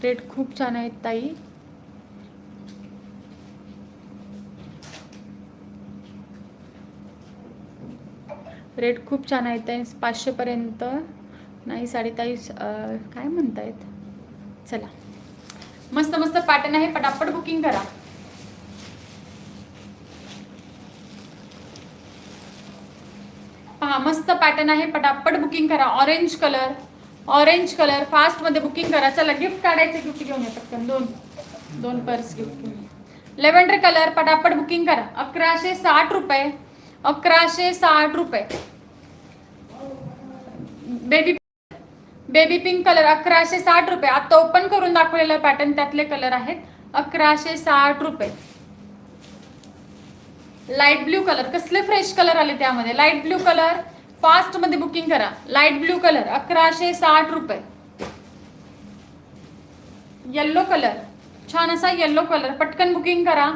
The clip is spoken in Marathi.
रेट खूप छान आहेत ताई. रेट खूप छान आहेत ताई. 500 पर्यंत नाही. साडेताई काय म्हणतायत. चला, मस्त मस्त पॅटर्न आहे, पटापट बुकिंग करा. पहा, मस्त पॅटर्न आहे, पटापट बुकिंग करा. Orange colour, orange colour fast मध्ये बुकिंग करा. चला, गिफ्ट काढायचं, गिफ्ट घेऊन या पटकन. दोन पर्स गिफ्ट घेऊन या. लेव्हेंडर कलर, पटापट बुकिंग करा. 1160 रुपये, 1160 रुपये. बेबी पिंक कलर 1160 रुपये. आता ओपन करून दाखवलेला पॅटर्न त्यातले कलर आहेत. 1160 रुपये. लाईट ब्ल्यू कलर, कसले फ्रेश कलर आले त्यामध्ये. लाईट ब्ल्यू कलर फास्ट मध्ये बुकिंग करा. लाईट ब्ल्यू कलर 1160 रुपये. येल्लो कलर, छान असा येल्लो कलर, पटकन बुकिंग करा.